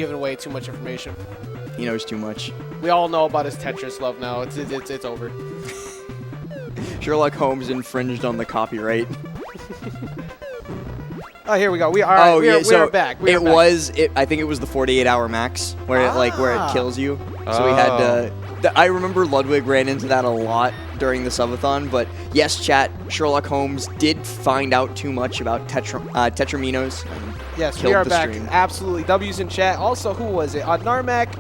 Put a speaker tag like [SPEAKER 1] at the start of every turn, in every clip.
[SPEAKER 1] giving away too much information.
[SPEAKER 2] He knows too much.
[SPEAKER 1] We all know about his Tetris love now. It's over.
[SPEAKER 2] Sherlock Holmes infringed on the copyright.
[SPEAKER 1] Oh, here we go. We are. We are back.
[SPEAKER 2] I think it was the 48-hour max where it kills you. So we had to. I remember Ludwig ran into that a lot during the subathon, but yes, chat, Sherlock Holmes did find out too much about Tetraminos.
[SPEAKER 1] Yes, we are back. Stream. Absolutely. W's in chat. Also, who was it? Narmak,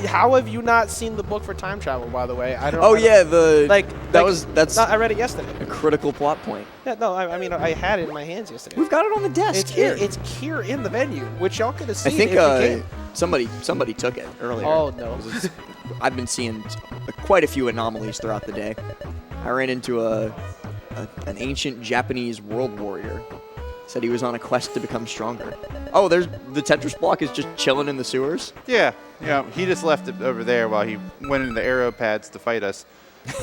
[SPEAKER 1] how have you not seen the book for time travel, by the way? I don't know. I read it yesterday.
[SPEAKER 2] A critical plot point.
[SPEAKER 1] Yeah, no, I mean, I had it in my hands yesterday.
[SPEAKER 2] We've got it on the desk
[SPEAKER 1] It's here in the venue, which y'all could have seen.
[SPEAKER 2] I think somebody took it earlier.
[SPEAKER 1] Oh, no.
[SPEAKER 2] I've been seeing quite a few anomalies throughout the day. I ran into an ancient Japanese world warrior. Said he was on a quest to become stronger. Oh, there's the Tetris block is just chilling in the sewers?
[SPEAKER 3] Yeah. He just left it over there while he went into the arrow pads to fight us.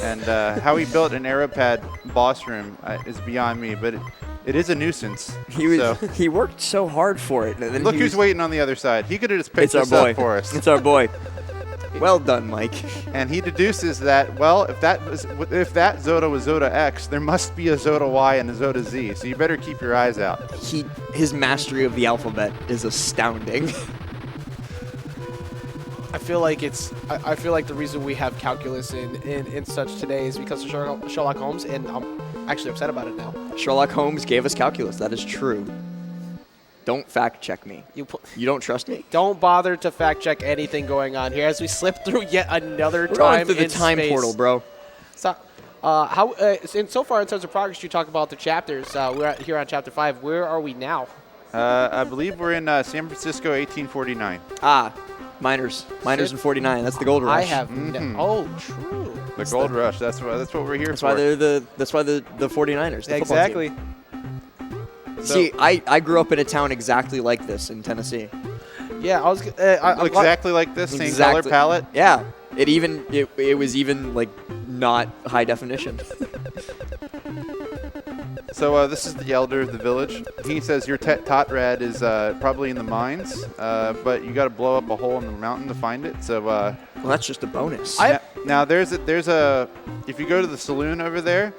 [SPEAKER 3] And how he built an arrow pad boss room is beyond me, but it is a nuisance.
[SPEAKER 2] He worked so hard for it. And then
[SPEAKER 3] look who's waiting on the other side. He could have just picked this up for us.
[SPEAKER 2] It's our boy. Well done, Mike.
[SPEAKER 3] And he deduces that, well, if that Zoda was Zoda X, there must be a Zoda Y and a Zoda Z, so you better keep your eyes out.
[SPEAKER 2] His mastery of the alphabet is astounding.
[SPEAKER 1] I feel like the reason we have calculus in such today is because of Sherlock Holmes, and I'm actually upset about it now.
[SPEAKER 2] Sherlock Holmes gave us calculus. That is true. Don't fact check me. You don't trust me?
[SPEAKER 1] Don't bother to fact check anything going on here as we slip through yet another
[SPEAKER 2] We're
[SPEAKER 1] time
[SPEAKER 2] going through the time portal, bro.
[SPEAKER 1] So, so far in terms of progress, you talk about the chapters. We're here on chapter 5. Where are we now?
[SPEAKER 3] I believe we're in San Francisco, 1849.
[SPEAKER 2] Miners in 49. That's the gold rush.
[SPEAKER 1] I have. Oh, true.
[SPEAKER 3] The gold rush. That's what we're here
[SPEAKER 2] for. That's why the 49ers. The
[SPEAKER 1] exactly.
[SPEAKER 2] So, see, I grew up in a town exactly like this in Tennessee.
[SPEAKER 1] Yeah,
[SPEAKER 3] exactly like this, same color palette.
[SPEAKER 2] Yeah, it was even like not high definition.
[SPEAKER 3] So this is the elder of the village. He says your Totrad is probably in the mines, but you got to blow up a hole in the mountain to find it. So
[SPEAKER 2] well, that's just a bonus.
[SPEAKER 3] Now there's a if you go to the saloon over there,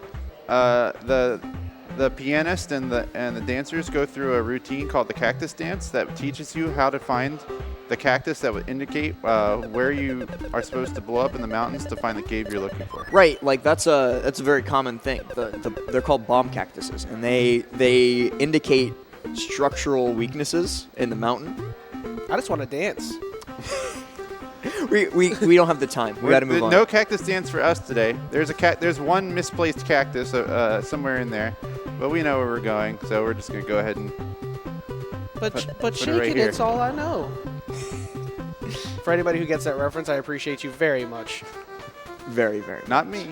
[SPEAKER 3] the pianist and the dancers go through a routine called the cactus dance that teaches you how to find the cactus that would indicate where you are supposed to blow up in the mountains to find the cave you're looking for.
[SPEAKER 2] Right, like that's a very common thing. They're called bomb cactuses, and they indicate structural weaknesses in the mountain.
[SPEAKER 1] I just want to dance.
[SPEAKER 2] We don't have the time. We got to move on.
[SPEAKER 3] No cactus dance for us today. There's one misplaced cactus somewhere in there, but we know where we're going, so we're just gonna go ahead and.
[SPEAKER 1] But shaking it's all I know. For anybody who gets that reference, I appreciate you very much.
[SPEAKER 2] Very, very.
[SPEAKER 3] Not me.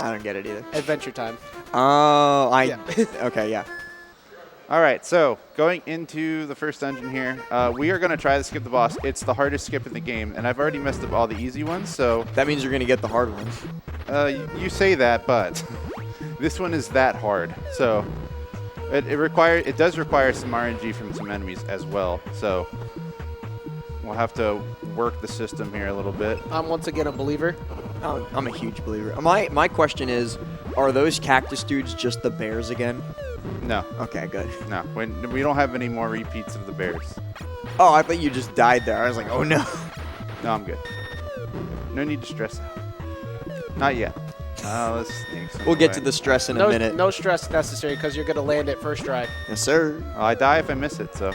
[SPEAKER 2] I don't get it either.
[SPEAKER 1] Adventure Time.
[SPEAKER 2] Oh, okay, yeah.
[SPEAKER 3] All right, so going into the first dungeon here, we are going to try to skip the boss. It's the hardest skip in the game, and I've already messed up all the easy ones, so...
[SPEAKER 2] That means you're going to get the hard ones.
[SPEAKER 3] You say that, but this one is that hard. So it does require some RNG from some enemies as well, so we'll have to work the system here a little bit.
[SPEAKER 1] I'm once again a believer.
[SPEAKER 2] I'm a huge believer. My question is, are those cactus dudes just the bears again?
[SPEAKER 3] No.
[SPEAKER 2] Okay, good.
[SPEAKER 3] No, we don't have any more repeats of the bears.
[SPEAKER 2] Oh, I thought you just died there. I was like, oh no.
[SPEAKER 3] No, I'm good. No need to stress out. Not yet.
[SPEAKER 2] We'll get to the stress in a minute.
[SPEAKER 1] No stress necessary because you're going to land it first try.
[SPEAKER 2] Yes, sir.
[SPEAKER 3] I die if I miss it, so.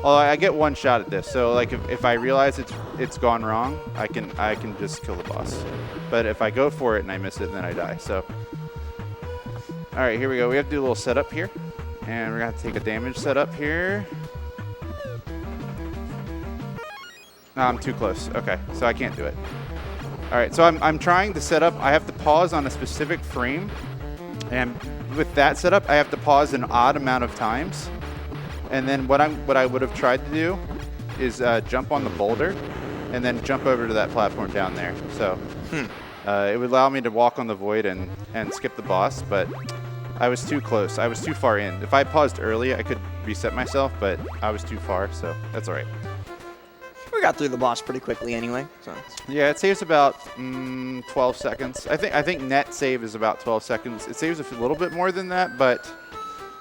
[SPEAKER 3] Well, I get one shot at this, so like if I realize it's gone wrong, I can just kill the boss. But if I go for it and I miss it, then I die. So. All right, here we go. We have to do a little setup here, and we're gonna have to take a damage setup here. No, I'm too close. Okay, so I can't do it. All right, so I'm trying to set up. I have to pause on a specific frame, and with that setup, I have to pause an odd amount of times. And then what I would have tried to do is jump on the boulder, and then jump over to that platform down there. So it would allow me to walk on the void and skip the boss, but I was too close. I was too far in. If I paused early, I could reset myself, but I was too far, so that's all right.
[SPEAKER 2] We got through the boss pretty quickly anyway. So.
[SPEAKER 3] Yeah, it saves about 12 seconds. I think net save is about 12 seconds. It saves a little bit more than that, but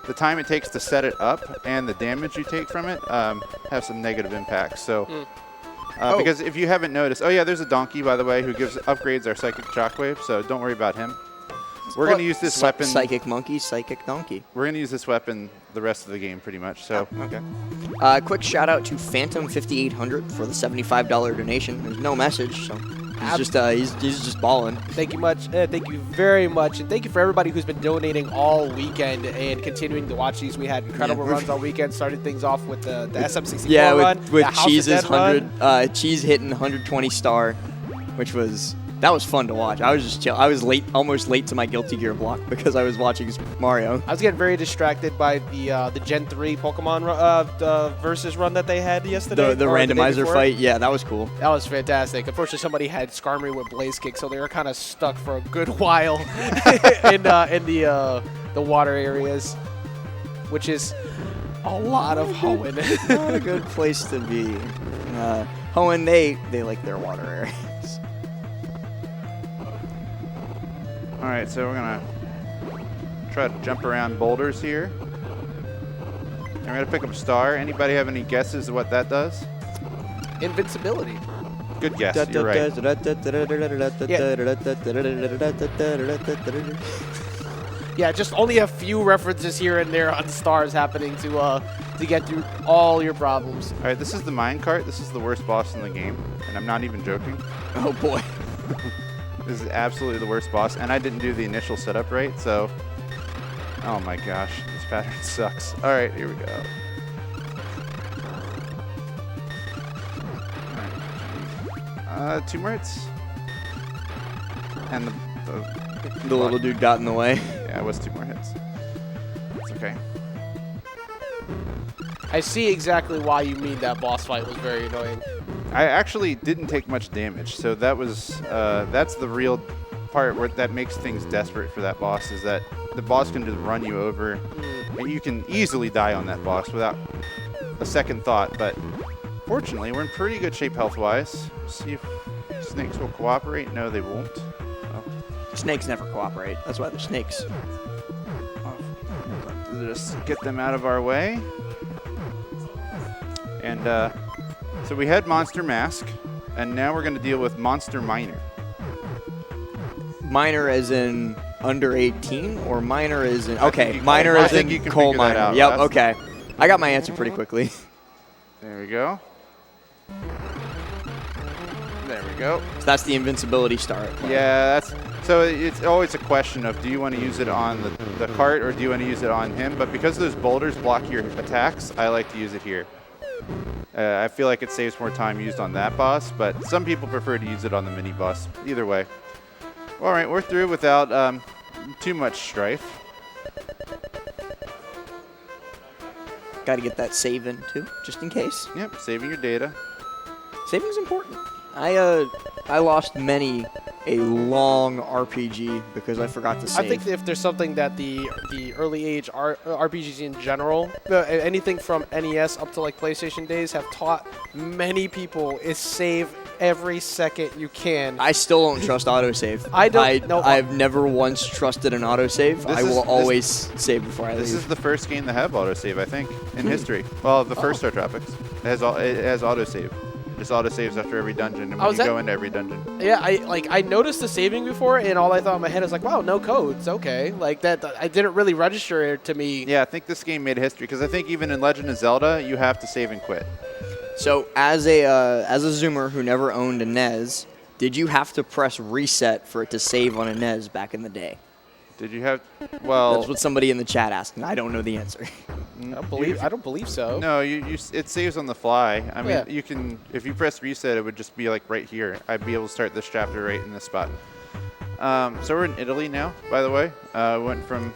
[SPEAKER 3] the time it takes to set it up and the damage you take from it have some negative impacts. So, because if you haven't noticed, oh yeah, there's a donkey, by the way, who upgrades our psychic shockwave, so don't worry about him. We're going to use this weapon.
[SPEAKER 2] Psychic monkey, psychic donkey.
[SPEAKER 3] We're going to use this weapon the rest of the game pretty much. So
[SPEAKER 2] okay. Quick shout out to Phantom 5800 for the $75 donation. There's no message, so he's just balling.
[SPEAKER 1] Thank you much. Thank you very much, and thank you for everybody who's been donating all weekend and continuing to watch these. We had incredible runs all weekend. Started things off with the SM64 run.
[SPEAKER 2] with Cheese's 100. Cheese hitting 120 star, which was. That was fun to watch. I was just chill. I was almost late to my Guilty Gear block because I was watching Mario.
[SPEAKER 1] I was getting very distracted by the Gen 3 Pokemon versus run that they had yesterday.
[SPEAKER 2] The randomizer fight. Yeah, that was cool.
[SPEAKER 1] That was fantastic. Unfortunately, somebody had Skarmory with Blaze Kick, so they were kind of stuck for a good while in the water areas, which is a lot of Hoenn.
[SPEAKER 2] Not a good place to be. Hoenn, they like their water areas.
[SPEAKER 3] all right, so we're going to try to jump around boulders here. And we're going to pick up a star. Anybody have any guesses of what that does?
[SPEAKER 1] Invincibility.
[SPEAKER 3] Good guess. You're right.
[SPEAKER 1] Yeah, just only a few references here and there on stars happening to get through all your problems.
[SPEAKER 3] All right, this is the minecart. This is the worst boss in the game, and I'm not even joking.
[SPEAKER 2] Oh, boy.
[SPEAKER 3] This is absolutely the worst boss, and I didn't do the initial setup right, so... Oh my gosh, this pattern sucks. All right, here we go. All right. 2 more hits. And
[SPEAKER 2] the little dude got in the way.
[SPEAKER 3] Yeah, it was 2 more hits. It's okay.
[SPEAKER 1] I see exactly why you mean that boss fight was very annoying.
[SPEAKER 3] I actually didn't take much damage, so that was that's the real part where that makes things desperate for that boss, is that the boss can just run you over, and you can easily die on that boss without a second thought. But fortunately, we're in pretty good shape health-wise. See if snakes will cooperate. No, they won't. Oh.
[SPEAKER 2] Snakes never cooperate. That's why they're snakes.
[SPEAKER 3] Just get them out of our way. And so we had Monster Mask, and now we're going to deal with Monster Miner.
[SPEAKER 2] Miner as in under 18, or miner as in... Okay, miner as in coal miner. Yep, okay. I got my answer pretty quickly.
[SPEAKER 3] There we go. There we go.
[SPEAKER 2] So that's the invincibility star.
[SPEAKER 3] Yeah, so it's always a question of, do you want to use it on the cart or do you want to use it on him? But because those boulders block your attacks, I like to use it here. I feel like it saves more time used on that boss, but some people prefer to use it on the mini boss. Either way. All right, we're through without too much strife.
[SPEAKER 2] Got to get that save in too, just in case.
[SPEAKER 3] Yep, saving your data.
[SPEAKER 2] Saving's important. I lost many a long RPG because I forgot to save.
[SPEAKER 1] I think if there's something that the early age RPGs in general, anything from NES up to like PlayStation days, have taught many people is save every second you can.
[SPEAKER 2] I still don't trust autosave. I've never once trusted an autosave. I will always save before I leave.
[SPEAKER 3] This is the first game to have autosave, I think, in history. Well, the first Star Tropics. It has autosave. Just autosaves after every dungeon, and when you go into every dungeon.
[SPEAKER 1] Yeah, I noticed the saving before, and all I thought in my head was like, wow, no codes, okay. Like that, I didn't really register it to me.
[SPEAKER 3] Yeah, I think this game made history, because I think even in Legend of Zelda, you have to save and quit.
[SPEAKER 2] So as a Zoomer who never owned a NES, did you have to press reset for it to save on a NES back in the day?
[SPEAKER 3] Did you have? Well,
[SPEAKER 2] that's what somebody in the chat asked, and I don't know the answer.
[SPEAKER 1] I don't believe so.
[SPEAKER 3] No, it saves on the fly. I mean, you can, if you press reset, it would just be like right here. I'd be able to start this chapter right in this spot. So we're in Italy now, by the way. Went from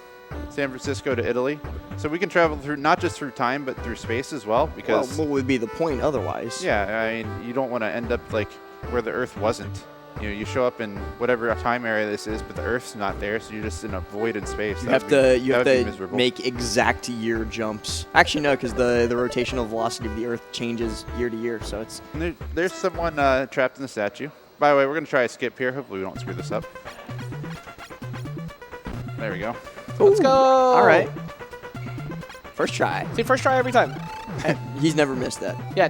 [SPEAKER 3] San Francisco to Italy, so we can travel through not just through time but through space as well. Because
[SPEAKER 2] what would be the point otherwise?
[SPEAKER 3] Yeah, I mean, you don't want to end up like where the Earth wasn't. you show up in whatever time area this is, but the Earth's not there, so you're just in a void in space.
[SPEAKER 2] You have to make exact year jumps. Actually, no, because the rotational velocity of the Earth changes year to year, so it's...
[SPEAKER 3] And there's someone trapped in the statue. By the way, we're going to try a skip here. Hopefully we don't screw this up. There we go.
[SPEAKER 1] Let's go.
[SPEAKER 2] All right. First try.
[SPEAKER 1] See, first try every time.
[SPEAKER 2] He's never missed that.
[SPEAKER 1] Yeah,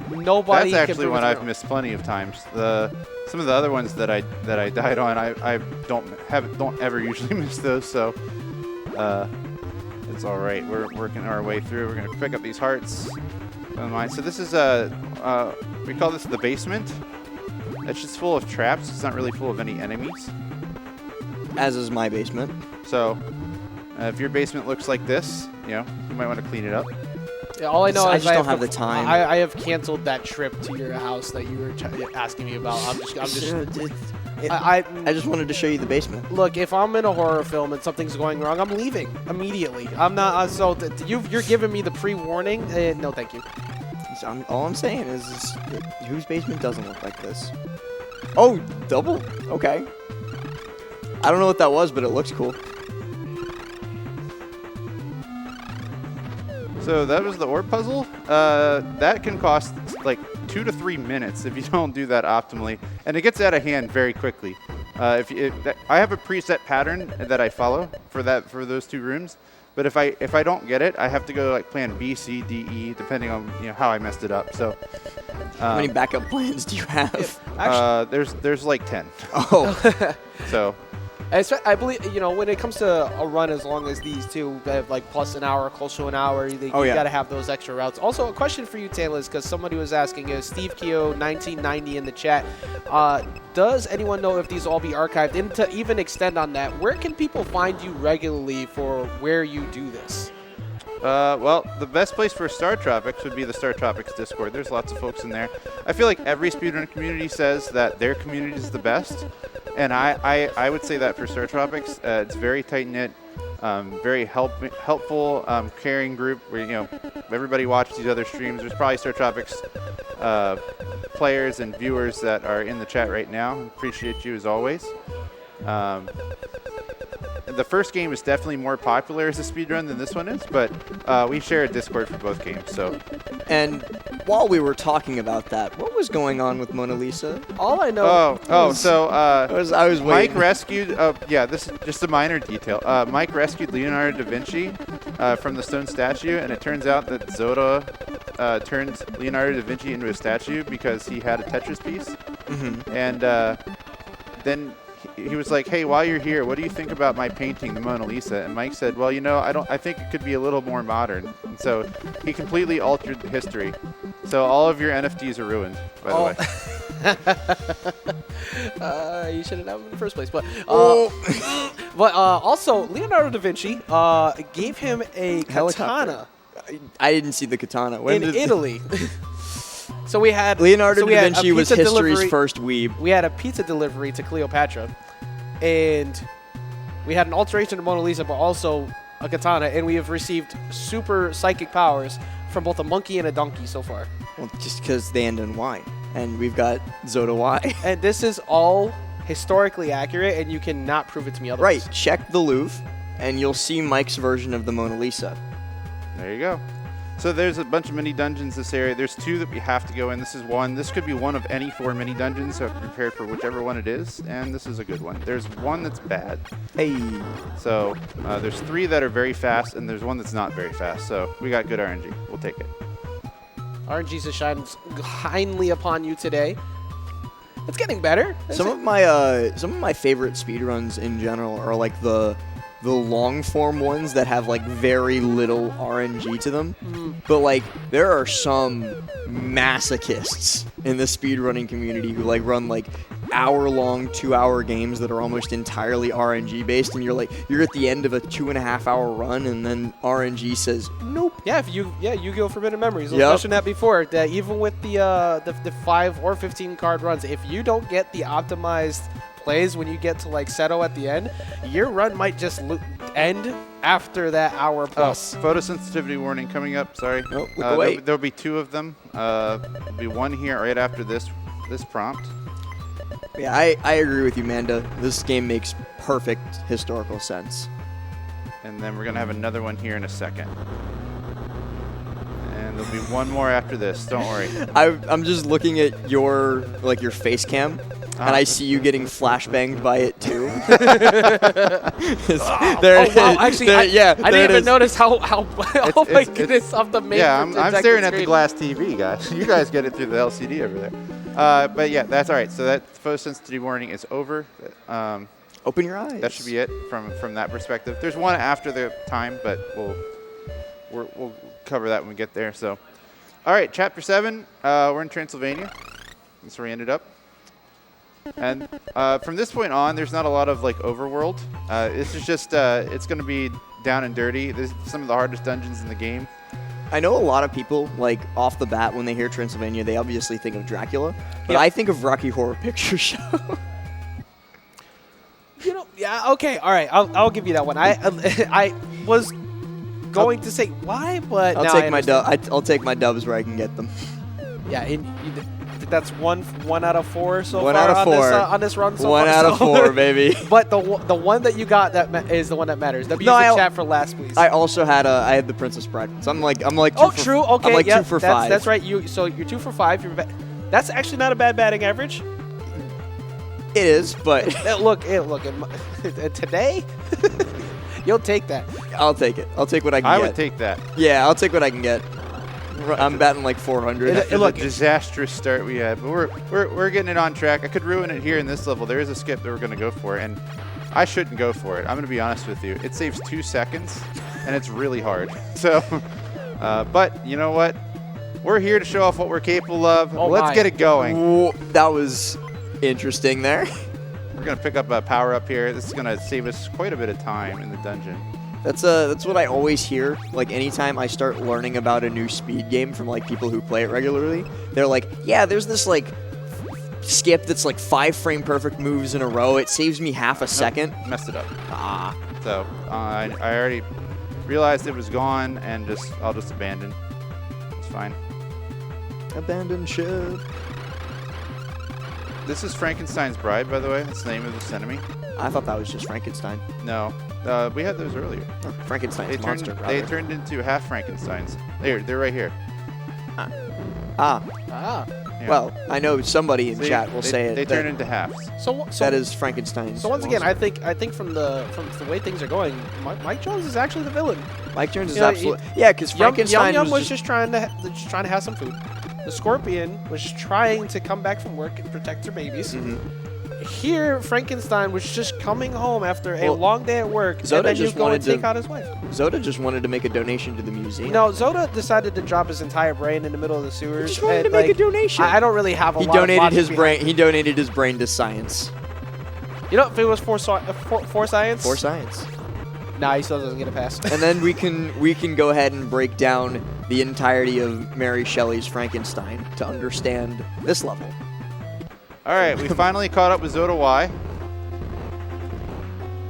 [SPEAKER 1] nobody.
[SPEAKER 3] That's actually one I've missed plenty of times. Some of the other ones that I died on, I don't ever usually miss those. So it's all right. We're working our way through. We're gonna pick up these hearts. So this is we call this the basement. It's just full of traps. It's not really full of any enemies.
[SPEAKER 2] As is my basement.
[SPEAKER 3] So if your basement looks like this, you might want to clean it up.
[SPEAKER 1] Yeah, all I know
[SPEAKER 2] I
[SPEAKER 1] is
[SPEAKER 2] just don't have the time.
[SPEAKER 1] I have canceled that trip to your house that you were asking me about. I
[SPEAKER 2] just wanted to show you the basement.
[SPEAKER 1] Look, if I'm in a horror film and something's going wrong, I'm leaving immediately. I'm not. You're giving me the pre-warning. No, thank you.
[SPEAKER 2] All I'm saying is whose basement doesn't look like this? Oh, double? Okay. I don't know what that was, but it looks cool.
[SPEAKER 3] So that was the orb puzzle. That can cost like 2 to 3 minutes if you don't do that optimally, and it gets out of hand very quickly. I have a preset pattern that I follow for those 2 rooms, but if I don't get it, I have to go like plan B, C, D, E, depending on how I messed it up. So
[SPEAKER 2] how many backup plans do you have?
[SPEAKER 3] There's like 10.
[SPEAKER 2] Oh,
[SPEAKER 3] so.
[SPEAKER 1] I believe, when it comes to a run as long as these two, they have like plus an hour, close to an hour, you got to have those extra routes. Also, a question for you, TheTantalus, because somebody was asking, Steve Keogh 1990 in the chat, does anyone know if these will all be archived? And to even extend on that, where can people find you regularly for where you do this?
[SPEAKER 3] Well, the best place for Star Tropics would be the Star Tropics Discord. There's lots of folks in there. I feel like every speedrun community says that their community is the best. And I would say that for Star Tropics. It's very tight-knit, very helpful, caring group where, everybody watches these other streams. There's probably Star Tropics players and viewers that are in the chat right now. Appreciate you as always. The first game is definitely more popular as a speedrun than this one is, but we share a Discord for both games. So,
[SPEAKER 2] and while we were talking about that, what was going on with Mona Lisa?
[SPEAKER 1] All I know.
[SPEAKER 2] I was waiting.
[SPEAKER 3] Mike rescued. This is just a minor detail. Mike rescued Leonardo da Vinci from the stone statue, and it turns out that Zoda turned Leonardo da Vinci into a statue because he had a Tetris piece, and then he was like, "Hey, while you're here, what do you think about my painting, the Mona Lisa?" And Mike said, "Well, I think it could be a little more modern." And so he completely altered the history. So all of your NFTs are ruined, by the
[SPEAKER 1] way. You should have done them in the first place. But also, Leonardo da Vinci gave him a katana.
[SPEAKER 2] I didn't see the katana.
[SPEAKER 1] In Italy. So we had
[SPEAKER 2] Leonardo da Vinci was history's first weeb.
[SPEAKER 1] We had a pizza delivery to Cleopatra, and we had an alteration of Mona Lisa, but also a katana, and we have received super psychic powers from both a monkey and a donkey so far.
[SPEAKER 2] Well, just because they end in Y, and we've got Zoda Y.
[SPEAKER 1] And this is all historically accurate, and you cannot prove it to me otherwise.
[SPEAKER 2] Right. Check the Louvre, and you'll see Mike's version of the Mona Lisa.
[SPEAKER 3] There you go. So there's a bunch of mini dungeons this area. There's 2 that we have to go in. This is one. This could be one of any 4 mini dungeons, so I'm prepared for whichever one it is, and this is a good one. There's one that's bad.
[SPEAKER 2] Hey.
[SPEAKER 3] So there's 3 that are very fast, and there's one that's not very fast. So we got good RNG. We'll take it.
[SPEAKER 1] RNG shines kindly upon you today. It's getting better.
[SPEAKER 2] Some of my favorite speedruns in general are like the long form ones that have like very little RNG to them. But like there are some masochists in the speedrunning community who like run like hour-long, 2-hour games that are almost entirely RNG based, and you're at the end of a 2.5-hour run, and then RNG says nope.
[SPEAKER 1] Yeah, Yu-Gi-Oh! Forbidden Memories. I mentioned that before. That even with the 5 or 15 card runs, if you don't get the optimized plays when you get to like Seto at the end, your run might just end after that hour plus.
[SPEAKER 3] Photosensitivity warning coming up. Sorry.
[SPEAKER 2] Oh, look away.
[SPEAKER 3] There'll be 2 of them. There'll be one here right after this prompt.
[SPEAKER 2] Yeah, I agree with you, Manda. This game makes perfect historical sense.
[SPEAKER 3] And then we're going to have another one here in a second. And there'll be one more after this. Don't worry.
[SPEAKER 2] I'm just looking at your face cam, and I see you getting flashbanged by it too.
[SPEAKER 1] Wow! Actually, I didn't even notice how. Oh my goodness! Off the main.
[SPEAKER 3] Yeah, I'm staring at the glass TV, guys. You guys get it through the LCD over there. But yeah, that's all right. So that photosensitivity warning is over.
[SPEAKER 2] Open your eyes.
[SPEAKER 3] That should be it from that perspective. There's one after the time, but we'll cover that when we get there. So, all right, Chapter 7. We're in Transylvania. That's where we ended up. And from this point on, there's not a lot of overworld. This is just it's going to be down and dirty. This is some of the hardest dungeons in the game.
[SPEAKER 2] I know a lot of people, off the bat, when they hear Transylvania, they obviously think of Dracula. But I think of Rocky Horror Picture Show.
[SPEAKER 1] Yeah, okay, all right. I'll give you that one. I was going to say why, but
[SPEAKER 2] I'll take my dubs where I can get them.
[SPEAKER 1] Yeah, that's one out of 4 so
[SPEAKER 2] one
[SPEAKER 1] far
[SPEAKER 2] out of 4.
[SPEAKER 1] On this run so
[SPEAKER 2] one
[SPEAKER 1] far.
[SPEAKER 2] out of 4, baby.
[SPEAKER 1] But the one that you got is the one that matters. Use the chat for last, please.
[SPEAKER 2] I also had I had the Princess Bride, so I'm like
[SPEAKER 1] true. Okay,
[SPEAKER 2] I'm 2 for 5.
[SPEAKER 1] That's right. So you're 2 for 5. That's actually not a bad batting average.
[SPEAKER 2] It is, but
[SPEAKER 1] look. Today, you'll take that.
[SPEAKER 2] I'll take it. I'll take what I can get.
[SPEAKER 3] I would take that.
[SPEAKER 2] Yeah, I'll take what I can get. I'm batting 400.
[SPEAKER 3] It looked a disastrous start we had, but we're getting it on track. I could ruin it here in this level. There is a skip that we're going to go for, and I shouldn't go for it. I'm going to be honest with you. It saves 2 seconds, and it's really hard. So, but you know what? We're here to show off what we're capable of. Let's get it going.
[SPEAKER 2] Ooh, that was interesting there.
[SPEAKER 3] We're going to pick up a power-up here. This is going to save us quite a bit of time in the dungeon.
[SPEAKER 2] That's what I always hear. Anytime I start learning about a new speed game from people who play it regularly, they're like, yeah, there's this skip that's 5 frame perfect moves in a row. It saves me half a second.
[SPEAKER 3] Messed it up. So I already realized it was gone, and I'll just abandon. It's fine.
[SPEAKER 2] Abandon ship.
[SPEAKER 3] This is Frankenstein's Bride, by the way. That's the name of this enemy.
[SPEAKER 2] I thought that was just Frankenstein.
[SPEAKER 3] No. We had those earlier.
[SPEAKER 2] Oh, Frankenstein's monster.
[SPEAKER 3] They turned into half Frankensteins. They're right here.
[SPEAKER 1] Ah.
[SPEAKER 3] Yeah.
[SPEAKER 2] Well, I know somebody in chat will say it.
[SPEAKER 3] They turn into halves.
[SPEAKER 1] So
[SPEAKER 2] that is Frankenstein's.
[SPEAKER 1] So once again, I think from the way things are going, Mike Jones is actually the villain.
[SPEAKER 2] Mike Jones is absolutely because Frankenstein
[SPEAKER 1] Yum was just trying to have some food. The Scorpion was trying to come back from work and protect her babies.
[SPEAKER 2] Mm-hmm.
[SPEAKER 1] Here, Frankenstein was just coming home after a long day at work,
[SPEAKER 2] Zoda
[SPEAKER 1] and then
[SPEAKER 2] just
[SPEAKER 1] he was going
[SPEAKER 2] wanted
[SPEAKER 1] to take out his wife.
[SPEAKER 2] Zoda just wanted to make a donation to the museum.
[SPEAKER 1] No, Zoda decided to drop his entire brain in the middle of the sewers.
[SPEAKER 2] He just wanted to make a donation.
[SPEAKER 1] I don't really have a lot of
[SPEAKER 2] donated
[SPEAKER 1] logic
[SPEAKER 2] his
[SPEAKER 1] behind
[SPEAKER 2] brain. He donated his brain to science.
[SPEAKER 1] If it was for science.
[SPEAKER 2] For science.
[SPEAKER 1] Nah, he still doesn't get a pass.
[SPEAKER 2] And then we can go ahead and break down the entirety of Mary Shelley's Frankenstein to understand this level.
[SPEAKER 3] All right, we finally caught up with Zoda Y.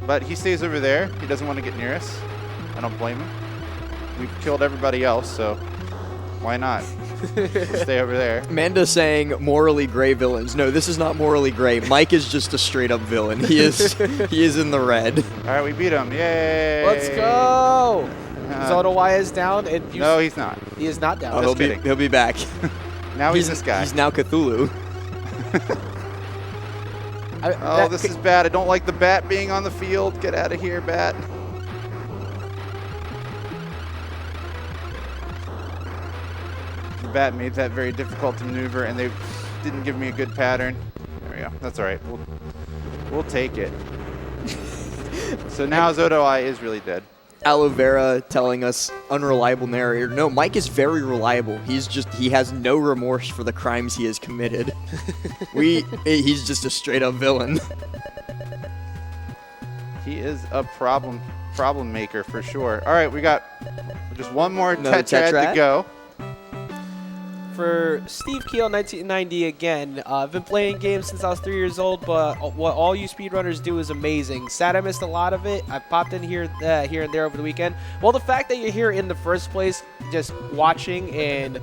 [SPEAKER 3] But he stays over there. He doesn't want to get near us. I don't blame him. We've killed everybody else, so why not? Stay over there.
[SPEAKER 2] Amanda's saying morally gray villains. No, this is not morally gray. Mike is just a straight up villain. He is in the red.
[SPEAKER 3] All right, we beat him. Yay!
[SPEAKER 1] Let's go. Zoda Y is down, and
[SPEAKER 3] no, he's not.
[SPEAKER 1] He is not down.
[SPEAKER 2] He'll be back.
[SPEAKER 3] Now he's this guy.
[SPEAKER 2] He's now Cthulhu.
[SPEAKER 3] This is bad. I don't like the bat being on the field. Get out of here, bat. The bat made that very difficult to maneuver, and they didn't give me a good pattern. There we go. That's all right. We'll take it. So now Zoda Y is really dead.
[SPEAKER 2] Aloe Vera telling us unreliable narrator. No, Mike is very reliable. He has no remorse for the crimes he has committed. He's just a straight up villain.
[SPEAKER 3] He is a problem maker for sure. All right, we got just one more tetrad to go.
[SPEAKER 1] For Steve Keel, 1990 again. I've been playing games since I was 3 years old, but what all you speedrunners do is amazing. Sad I missed a lot of it. I popped in here and there over the weekend. Well, the fact that you're here in the first place, just watching and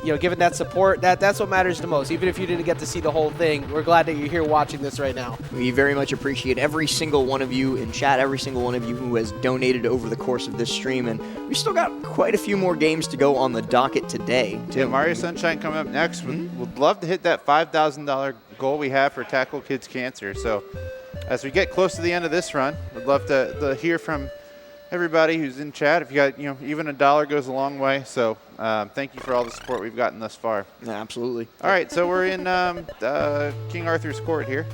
[SPEAKER 1] giving that support. That's what matters the most. Even if you didn't get to see the whole thing, we're glad that you're here watching this right now.
[SPEAKER 2] We very much appreciate every single one of you in chat, every single one of you who has donated over the course of this stream, and we still got quite a few more games to go on the docket today, too.
[SPEAKER 3] Yeah, Mario Sunshine coming up next. We'd love to hit that $5,000 goal we have for Tackle Kids Cancer. So as we get close to the end of this run, we'd love to hear from everybody who's in chat. If you got, even $1 goes a long way. So thank you for all the support we've gotten thus far.
[SPEAKER 2] Yeah, absolutely.
[SPEAKER 3] All right, so we're in King Arthur's court here.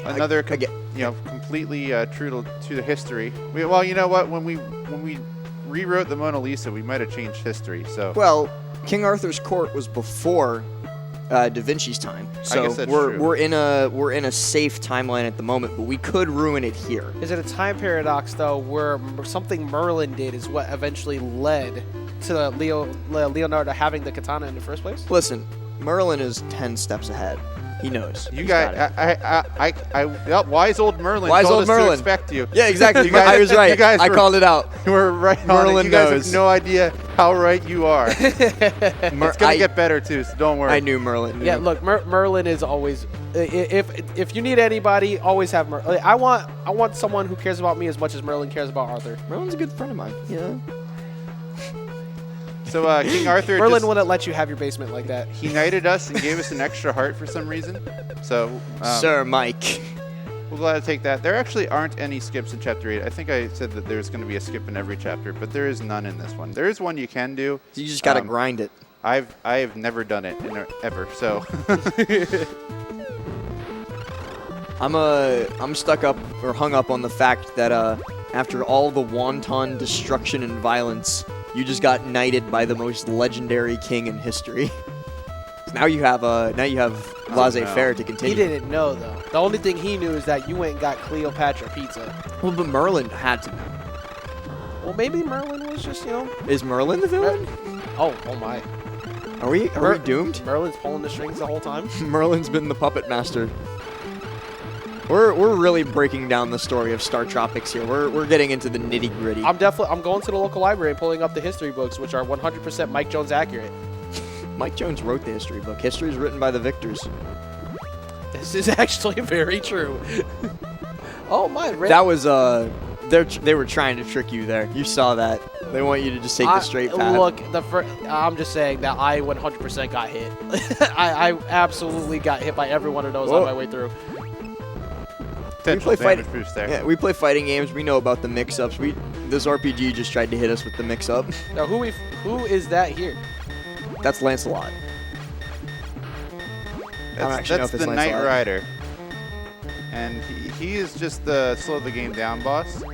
[SPEAKER 3] Another, completely true to the history. Well, you know what? When we rewrote the Mona Lisa, we might have changed history. So
[SPEAKER 2] well, King Arthur's court was before Da Vinci's time, so
[SPEAKER 3] I guess that's
[SPEAKER 2] we're
[SPEAKER 3] true.
[SPEAKER 2] we're in a safe timeline at the moment, but we could ruin it here.
[SPEAKER 1] Is it a time paradox, though, where something Merlin did is what eventually led to Leonardo having the katana in the first place?
[SPEAKER 2] Listen, Merlin is 10 steps ahead. He knows.
[SPEAKER 3] You
[SPEAKER 2] He's
[SPEAKER 3] guys,
[SPEAKER 2] got it.
[SPEAKER 3] wise old Merlin
[SPEAKER 2] Wise
[SPEAKER 3] told
[SPEAKER 2] old
[SPEAKER 3] us
[SPEAKER 2] Merlin.
[SPEAKER 3] to expect you.
[SPEAKER 2] Yeah, exactly.
[SPEAKER 3] You guys-
[SPEAKER 2] I was right.
[SPEAKER 3] you guys
[SPEAKER 2] I
[SPEAKER 3] were-
[SPEAKER 2] called it out.
[SPEAKER 3] We're right on
[SPEAKER 2] Merlin
[SPEAKER 3] it. You guys
[SPEAKER 2] knows.
[SPEAKER 3] have no idea how right you are. It's going to get better, too, so don't worry.
[SPEAKER 2] I knew Merlin.
[SPEAKER 1] Yeah, look, Merlin is always. If you need anybody, always have Merlin. I want someone who cares about me as much as Merlin cares about Arthur.
[SPEAKER 2] Merlin's a good friend of mine. Yeah.
[SPEAKER 3] So King Arthur
[SPEAKER 1] Merlin wouldn't let you have your basement like that.
[SPEAKER 3] he knighted us and gave us an extra heart for some reason. So
[SPEAKER 2] Sir Mike.
[SPEAKER 3] we're glad to take that. There actually aren't any skips in Chapter 8. I think I said that there's going to be a skip in every chapter, but there is none in this one. There is one you can do.
[SPEAKER 2] You just gotta grind it.
[SPEAKER 3] I've never done it ever, so
[SPEAKER 2] I'm stuck up or hung up on the fact that after all the wanton destruction and violence, you just got knighted by the most legendary king in history. So now you have laissez-faire to continue.
[SPEAKER 1] He didn't know, though. The only thing he knew is that you went and got Cleopatra pizza.
[SPEAKER 2] Well, but Merlin had to know.
[SPEAKER 1] Well, maybe Merlin was just,
[SPEAKER 2] Is Merlin the villain?
[SPEAKER 1] Oh my.
[SPEAKER 2] Are we doomed?
[SPEAKER 1] Merlin's pulling the strings the whole time.
[SPEAKER 2] Merlin's been the puppet master. We're really breaking down the story of Star Tropics here. We're getting into the nitty gritty.
[SPEAKER 1] I'm going to the local library and pulling up the history books, which are 100% Mike Jones accurate.
[SPEAKER 2] Mike Jones wrote the history book. History is written by the victors.
[SPEAKER 1] This is actually very true. Oh my!
[SPEAKER 2] That was they were trying to trick you there. You saw that. They want you to just take the straight path.
[SPEAKER 1] Look, I'm just saying that I 100% got hit. I absolutely got hit by every one of those on my way through.
[SPEAKER 2] We play
[SPEAKER 3] damage boost there.
[SPEAKER 2] Yeah, we play fighting games. We know about the mix-ups. This RPG just tried to hit us with the mix-up.
[SPEAKER 1] Now, who is that here?
[SPEAKER 2] That's Lancelot. I don't actually know
[SPEAKER 3] That's
[SPEAKER 2] if it's
[SPEAKER 3] the Knight
[SPEAKER 2] Lancelot.
[SPEAKER 3] Rider. And he is just the slow the game down boss.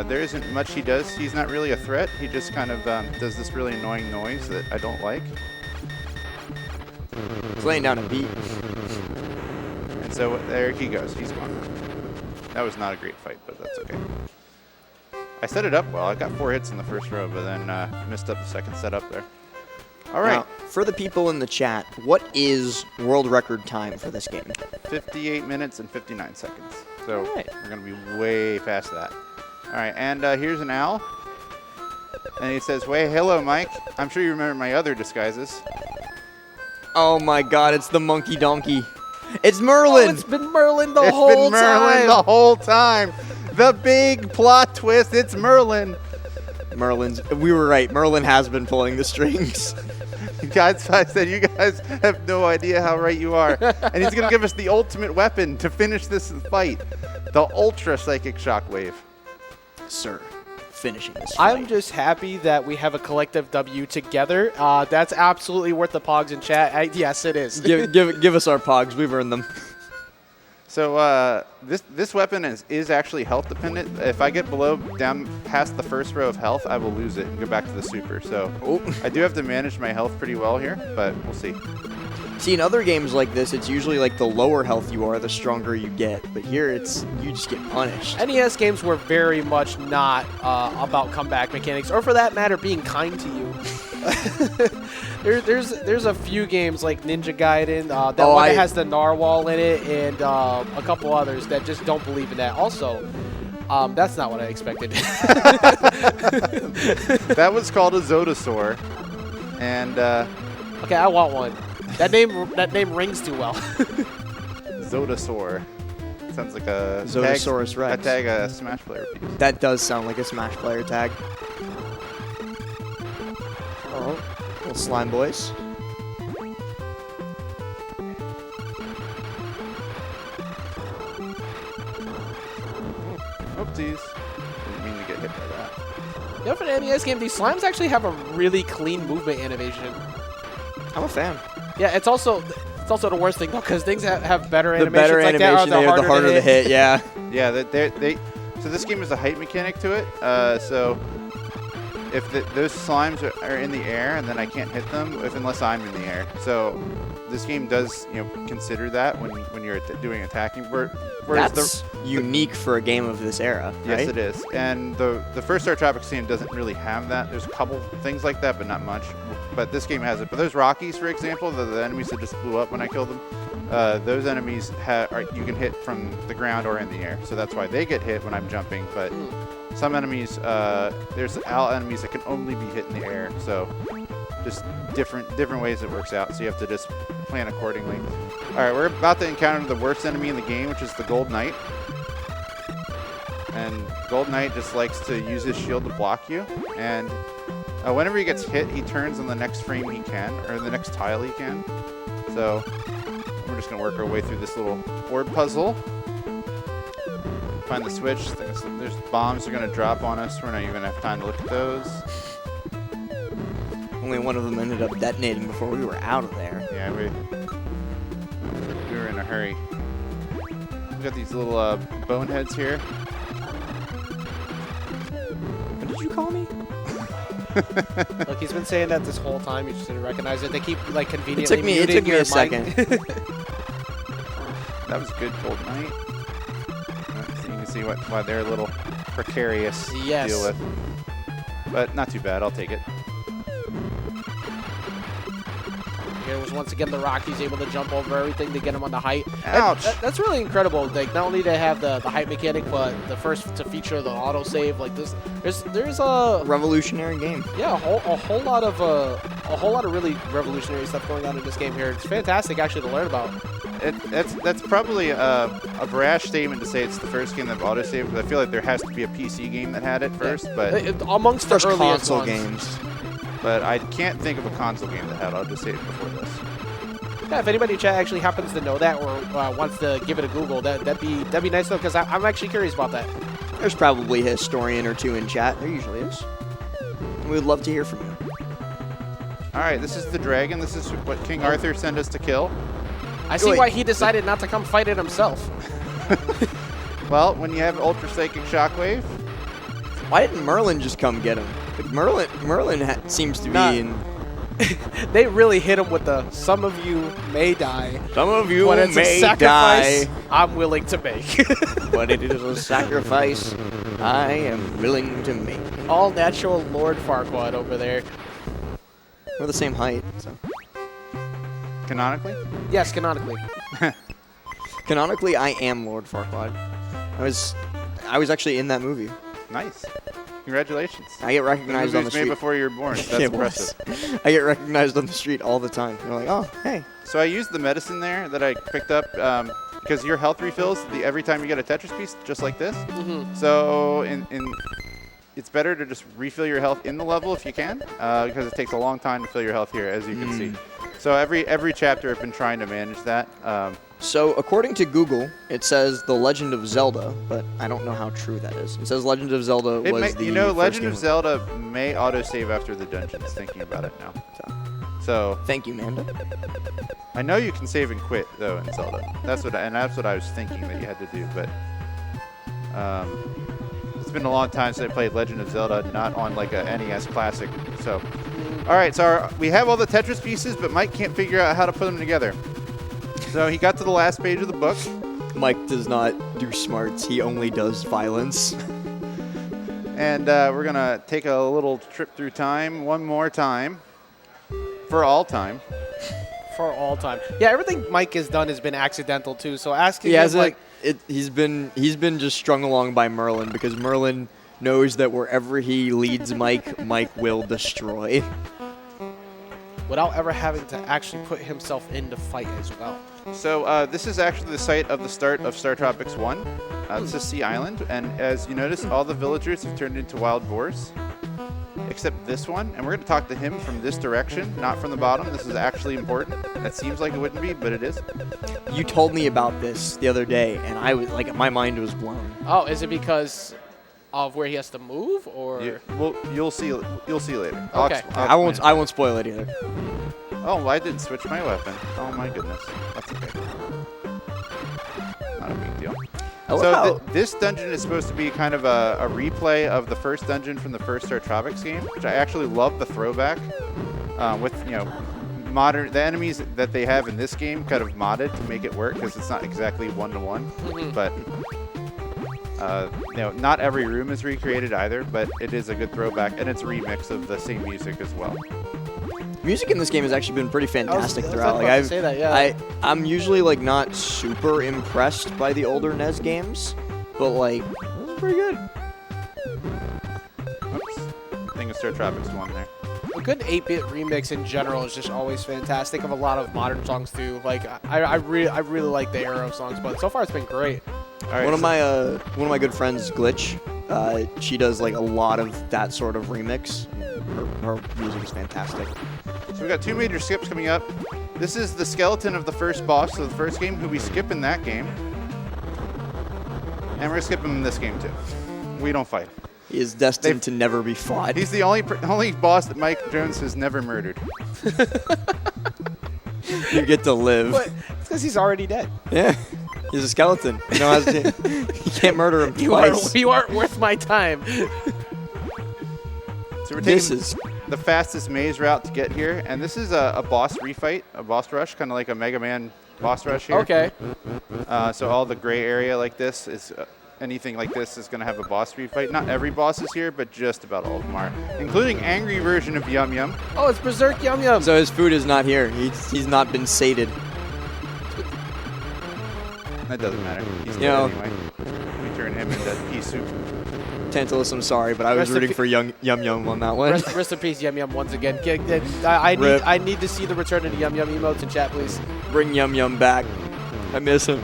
[SPEAKER 3] There isn't much he does. He's not really a threat. He just kind of does this really annoying noise that I don't like.
[SPEAKER 2] He's laying down a beat.
[SPEAKER 3] And so there he goes. He's gone. That was not a great fight, but that's okay. I set it up well. I got 4 hits in the first row, but then missed up the second setup there. All right.
[SPEAKER 2] Now, for the people in the chat, what is world record time for this game?
[SPEAKER 3] 58 minutes and 59 seconds. So
[SPEAKER 2] All right.
[SPEAKER 3] we're going to be way past that. All right, and here's an owl. And he says, "Hey, hello, Mike. I'm sure you remember my other disguises."
[SPEAKER 2] Oh my god, it's the monkey donkey. It's Merlin!
[SPEAKER 1] Oh, it's been Merlin the
[SPEAKER 3] It's
[SPEAKER 1] whole
[SPEAKER 3] been Merlin
[SPEAKER 1] time.
[SPEAKER 3] the whole time. The big plot twist, it's Merlin.
[SPEAKER 2] We were right. Merlin has been pulling the strings.
[SPEAKER 3] Guys, I said you guys have no idea how right you are. And he's going to give us the ultimate weapon to finish this fight. The Ultra Psychic Shockwave.
[SPEAKER 2] Sir, finishing this fight.
[SPEAKER 1] I'm just happy that we have a collective W together. That's absolutely worth the pogs in chat. Yes, it is.
[SPEAKER 2] give us our pogs. We've earned them.
[SPEAKER 3] So this weapon is actually health dependent. If I get down past the first row of health, I will lose it and go back to the super. So I do have to manage my health pretty well here, but we'll see.
[SPEAKER 2] See, in other games like this, it's usually like the lower health you are, the stronger you get. But here, you just get punished.
[SPEAKER 1] NES games were very much not about comeback mechanics, or for that matter, being kind to you. There's a few games like Ninja Gaiden, that has the narwhal in it, and a couple others that just don't believe in that. Also, That's not what I expected.
[SPEAKER 3] That was called a Zotosaur. And
[SPEAKER 1] Okay, I want one. That name rings too well.
[SPEAKER 3] Zotosaur. Sounds like a
[SPEAKER 2] Zotosaurus Rex.
[SPEAKER 3] A tag a Smash player would use.
[SPEAKER 2] That does sound like a Smash player tag. Oh, little slime boys.
[SPEAKER 3] Oopsies. Didn't mean to get hit by that.
[SPEAKER 1] You know, for an NES game, these slimes actually have a really clean movement animation.
[SPEAKER 2] I'm a fan.
[SPEAKER 1] Yeah, it's also the worst thing though, because things have better
[SPEAKER 2] The
[SPEAKER 1] animations
[SPEAKER 2] better
[SPEAKER 1] like
[SPEAKER 2] animation,
[SPEAKER 1] that are
[SPEAKER 2] the harder to hit. Yeah.
[SPEAKER 3] Yeah, so this game has a height mechanic to it. So if those slimes are in the air, and then I can't hit them unless I'm in the air. So this game does consider that when you're doing attacking. Whereas
[SPEAKER 2] That's unique for a game of this era, right?
[SPEAKER 3] Yes, it is. And the first Star Tropics game doesn't really have that. There's a couple things like that, but not much. But this game has it. But those Rockies, for example, the enemies that just blew up when I killed them, those enemies you can hit from the ground or in the air. So that's why they get hit when I'm jumping. But some enemies, there's enemies that can only be hit in the air. So just different ways it works out. So you have to just plan accordingly. All right, we're about to encounter the worst enemy in the game, which is the Gold Knight. And Gold Knight just likes to use his shield to block you. And whenever he gets hit, he turns on the next frame he can, or the next tile he can. So we're just going to work our way through this little board puzzle. Find the switch. There's bombs are going to drop on us. We're not even going to have time to look at those.
[SPEAKER 2] Only one of them ended up detonating before we were out of there.
[SPEAKER 3] Yeah, we were in a hurry. We got these little boneheads here.
[SPEAKER 2] What did you call me?
[SPEAKER 1] Look, he's been saying that this whole time. You just didn't recognize it. They keep like conveniently
[SPEAKER 2] It took me
[SPEAKER 1] your
[SPEAKER 2] a second.
[SPEAKER 3] That was good, Gold Knight. So you can see why they're a little precarious to deal with. But not too bad. I'll take it.
[SPEAKER 1] Here was once again the Rockies able to jump over everything to get him on the height.
[SPEAKER 3] Ouch.
[SPEAKER 1] That's really incredible. Like not only they have the height mechanic, but the first to feature the autosave. Like this, there's a
[SPEAKER 2] revolutionary game.
[SPEAKER 1] Yeah, a whole lot of really revolutionary stuff going on in this game here. It's fantastic actually to learn about.
[SPEAKER 3] That's probably a brash statement to say it's the first game that autosaved, because I feel like there has to be a PC game that had it first. But
[SPEAKER 1] amongst the earliest
[SPEAKER 2] console
[SPEAKER 1] ones.
[SPEAKER 2] games.
[SPEAKER 3] But I can't think of a console game that had autosave before this.
[SPEAKER 1] Yeah, if anybody in chat actually happens to know that or wants to give it a Google, that'd be nice though, because I'm actually curious about that.
[SPEAKER 2] There's probably a historian or two in chat. There usually is. And we would love to hear from you.
[SPEAKER 3] All right, this is the dragon. This is what King Arthur sent us to kill.
[SPEAKER 1] I see why he decided not to come fight it himself.
[SPEAKER 3] Well, when you have Ultra Psychic Shockwave.
[SPEAKER 2] Why didn't Merlin just come get him? Like Merlin seems to be in...
[SPEAKER 1] They really hit him with the "some of you may die."
[SPEAKER 2] Some of you
[SPEAKER 1] but it's
[SPEAKER 2] may
[SPEAKER 1] a sacrifice
[SPEAKER 2] die.
[SPEAKER 1] I'm willing to make.
[SPEAKER 2] But it is a sacrifice I am willing to make.
[SPEAKER 1] All natural Lord Farquaad over there.
[SPEAKER 2] We're the same height, so.
[SPEAKER 3] Canonically?
[SPEAKER 1] Yes, canonically.
[SPEAKER 2] Canonically, I am Lord Farquaad. I was actually in that movie.
[SPEAKER 3] Nice. Congratulations.
[SPEAKER 2] I get recognized
[SPEAKER 3] the
[SPEAKER 2] on
[SPEAKER 3] movie
[SPEAKER 2] the
[SPEAKER 3] was
[SPEAKER 2] street.
[SPEAKER 3] made before you were born. That's
[SPEAKER 2] It was.
[SPEAKER 3] impressive.
[SPEAKER 2] I get recognized on the street all the time. They're like, oh, hey.
[SPEAKER 3] So I used the medicine there that I picked up because your health refills every time you get a Tetris piece, just like this.
[SPEAKER 1] Mm-hmm.
[SPEAKER 3] So it's better to just refill your health in the level if you can, because it takes a long time to fill your health here, as you can see. So every chapter I've been trying to manage that.
[SPEAKER 2] So according to Google, it says The Legend of Zelda, but I don't know how true that is. It says Legend of Zelda was the first
[SPEAKER 3] Legend
[SPEAKER 2] game.
[SPEAKER 3] of Zelda may autosave after the dungeons, thinking about it now. So
[SPEAKER 2] thank you, Manda.
[SPEAKER 3] I know you can save and quit though in Zelda. That's what I was thinking that you had to do, but it's been a long time since I played Legend of Zelda, not on like a NES Classic. So, all right, so we have all the Tetris pieces, but Mike can't figure out how to put them together. So he got to the last page of the book.
[SPEAKER 2] Mike does not do smarts. He only does violence.
[SPEAKER 3] And we're going to take a little trip through time one more time. For all time.
[SPEAKER 1] For all time. Yeah, everything Mike has done has been accidental too. So asking him, like,
[SPEAKER 2] he's been just strung along by Merlin because Merlin knows that wherever he leads Mike, Mike will destroy.
[SPEAKER 1] Without ever having to actually put himself in the fight as well.
[SPEAKER 3] So this is actually the site of the start of Star Tropics 1. This is Sea Island, and as you notice, all the villagers have turned into wild boars, except this one. And we're going to talk to him from this direction, not from the bottom. This is actually important. That seems like it wouldn't be, but it is.
[SPEAKER 2] You told me about this the other day, and I was like, my mind was blown.
[SPEAKER 1] Oh, is it because of where he has to move, or?
[SPEAKER 3] Well, you'll see. You'll see later.
[SPEAKER 1] Okay.
[SPEAKER 2] I won't spoil it either.
[SPEAKER 3] Oh, well, I didn't switch my weapon. Oh my goodness. That's okay. Not a big deal. So this dungeon is supposed to be kind of a replay of the first dungeon from the first Star Tropics game, which I actually love the throwback with modern the enemies that they have in this game kind of modded to make it work because it's not exactly one-to-one, but not every room is recreated either, but it is a good throwback and it's a remix of the same music as well.
[SPEAKER 2] Music in this game has actually been pretty fantastic
[SPEAKER 1] I was
[SPEAKER 2] throughout.
[SPEAKER 1] about to say that, yeah.
[SPEAKER 2] I'm usually like not super impressed by the older NES games, but like pretty good.
[SPEAKER 3] Oops. I think it's Star Tropics 1 there.
[SPEAKER 1] A good 8-bit remix in general is just always fantastic of a lot of modern songs too. Like I really like the era of songs, but so far it's been great.
[SPEAKER 3] All right,
[SPEAKER 2] one of my good friends, Glitch, she does like a lot of that sort of remix. Her music is fantastic.
[SPEAKER 3] So we've got two major skips coming up. This is the skeleton of the first boss of the first game, who we skip in that game. And we're going to skip him in this game, too. We don't fight.
[SPEAKER 2] He is destined to never be fought.
[SPEAKER 3] He's the only boss that Mike Jones has never murdered.
[SPEAKER 2] You get to live.
[SPEAKER 1] But it's because he's already dead.
[SPEAKER 2] Yeah. He's a skeleton. You can't murder him twice.
[SPEAKER 1] You aren't worth my time.
[SPEAKER 3] So we're taking the fastest maze route to get here, and this is a boss refight, a boss rush, kind of like a Mega Man boss rush here.
[SPEAKER 1] Okay.
[SPEAKER 3] So all the gray area like this is anything like this is going to have a boss refight. Not every boss is here, but just about all of them are, including angry version of Yum Yum.
[SPEAKER 1] Oh, it's Berserk Yum Yum.
[SPEAKER 2] So his food is not here. He's not been sated.
[SPEAKER 3] That doesn't matter. He's dead anyway. We turn him into pea soup.
[SPEAKER 2] Tantalus, I'm sorry, but I was rooting for Yum Yum on that one.
[SPEAKER 1] Rest in peace, Yum Yum, once again. I need to see the return of the Yum Yum emotes in chat, please.
[SPEAKER 2] Bring Yum Yum back. I miss him.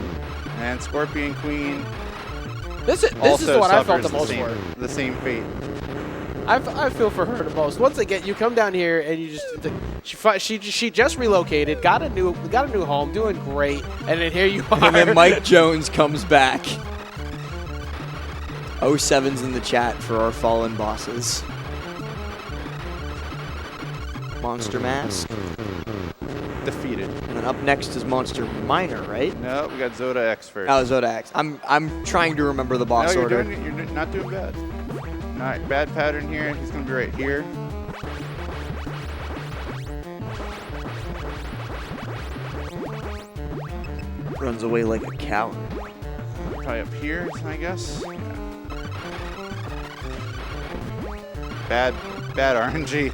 [SPEAKER 3] And Scorpion Queen.
[SPEAKER 1] This is the one I felt the most for.
[SPEAKER 3] The same fate.
[SPEAKER 1] I feel for her the most. Once again, you come down here and you she just relocated, got a new home, doing great, and then here you are.
[SPEAKER 2] And then Mike Jones comes back. 07's in the chat for our fallen bosses. Monster Mask.
[SPEAKER 3] Defeated.
[SPEAKER 2] And then up next is Monster Minor, right?
[SPEAKER 3] No, we got Zoda X first.
[SPEAKER 2] Oh, Zoda X. I'm trying to remember the boss order.
[SPEAKER 3] You're not doing bad. All right, bad pattern here. He's going to be right here.
[SPEAKER 2] Runs away like a coward.
[SPEAKER 3] Probably up here, I guess. Yeah. Bad RNG.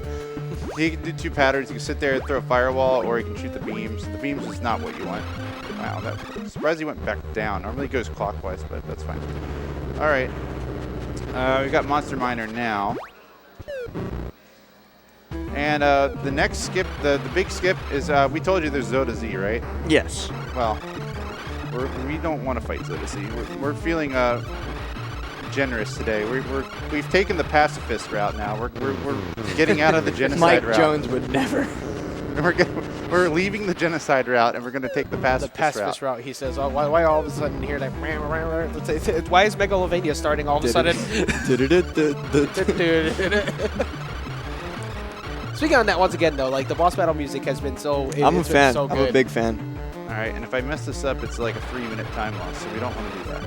[SPEAKER 3] He can do two patterns. You can sit there and throw a firewall, or you can shoot the beams. The beams is not what you want. Wow, I'm surprised he went back down. Normally he goes clockwise, but that's fine. All right. We got Monster Miner now. And the next skip, the big skip is, we told you there's Zoda Z, right?
[SPEAKER 2] Yes.
[SPEAKER 3] Well, we don't want to fight Zoda Z. We're feeling generous today. We've taken the pacifist route now. We're getting out of the genocide route.
[SPEAKER 2] Mike Jones would never.
[SPEAKER 3] We're leaving the genocide route, and we're going to take the pacifist route.
[SPEAKER 1] He says, oh, why all of a sudden here? Like, why is Megalovania starting all of a sudden? Speaking on that, once again, though, like the boss battle music has been so.
[SPEAKER 2] I'm a fan.
[SPEAKER 1] So good.
[SPEAKER 2] I'm a big fan.
[SPEAKER 3] All right, and if I mess this up, it's like a 3-minute time loss, so we don't want to do that.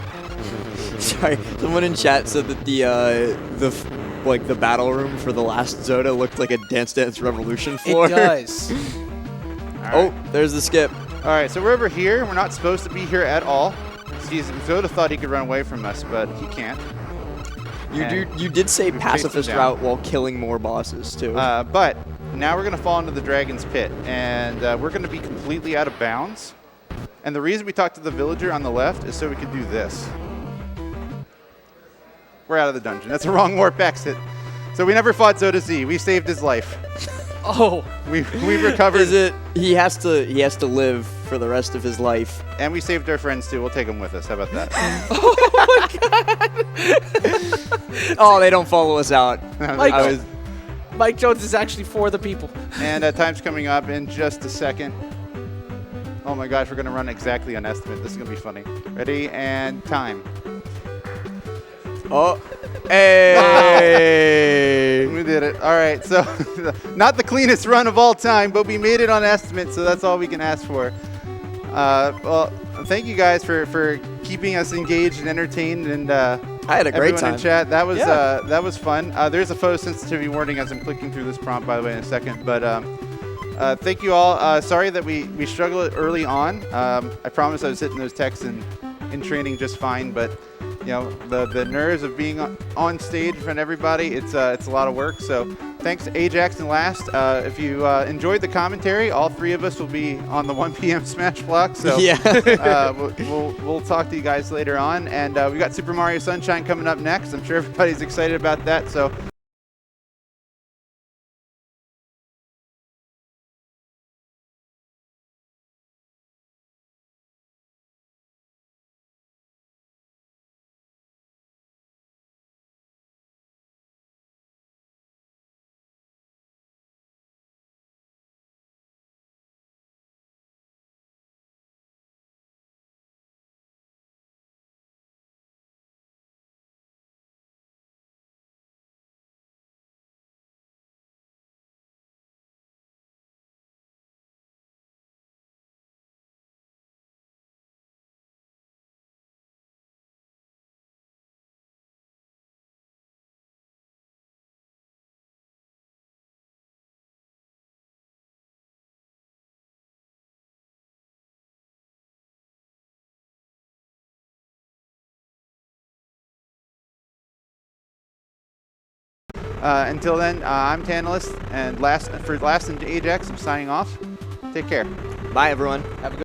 [SPEAKER 2] Sorry, someone in chat said that the battle room for the last Zoda looked like a Dance Dance Revolution floor.
[SPEAKER 1] It does.
[SPEAKER 3] Right.
[SPEAKER 2] Oh, there's the skip.
[SPEAKER 3] All right, so we're over here. We're not supposed to be here at all. Zoda thought he could run away from us, but he can't.
[SPEAKER 2] You did say pacifist route while killing more bosses too.
[SPEAKER 3] But now we're going to fall into the Dragon's Pit, and we're going to be completely out of bounds. And the reason we talked to the villager on the left is so we could do this. We're out of the dungeon. That's the wrong warp exit. So we never fought Zoda Z. We saved his life.
[SPEAKER 1] Oh.
[SPEAKER 3] We recovered.
[SPEAKER 2] Is it? He has to live for the rest of his life.
[SPEAKER 3] And we saved our friends too. We'll take them with us. How about that?
[SPEAKER 2] Oh, they don't follow us out.
[SPEAKER 1] Mike Jones is actually for the people.
[SPEAKER 3] And time's coming up in just a second. Oh my gosh, we're going to run exactly on estimate. This is going to be funny. Ready? And time.
[SPEAKER 2] Oh. Hey!
[SPEAKER 3] We did it. All right. So not the cleanest run of all time, but we made it on estimate, so that's all we can ask for. Well, thank you guys for keeping us engaged and entertained, and
[SPEAKER 2] I had a great
[SPEAKER 3] everyone
[SPEAKER 2] time
[SPEAKER 3] in chat. That was fun. There's a photo sensitivity warning as I'm clicking through this prompt, by the way, in a second. But thank you all. Sorry that we struggled early on. I promise I was hitting those texts in training just fine, but you know the nerves of being on stage in front of everybody. It's a lot of work. So thanks to Ajax and Last. If you enjoyed the commentary, all three of us will be on the 1 p.m. Smash block. So
[SPEAKER 2] Yeah.
[SPEAKER 3] we'll talk to you guys later on. And we got Super Mario Sunshine coming up next. I'm sure everybody's excited about that. So. Until then, I'm TheTantalus, and for Last and Ajax, I'm signing off. Take care.
[SPEAKER 2] Bye, everyone.
[SPEAKER 1] Have a good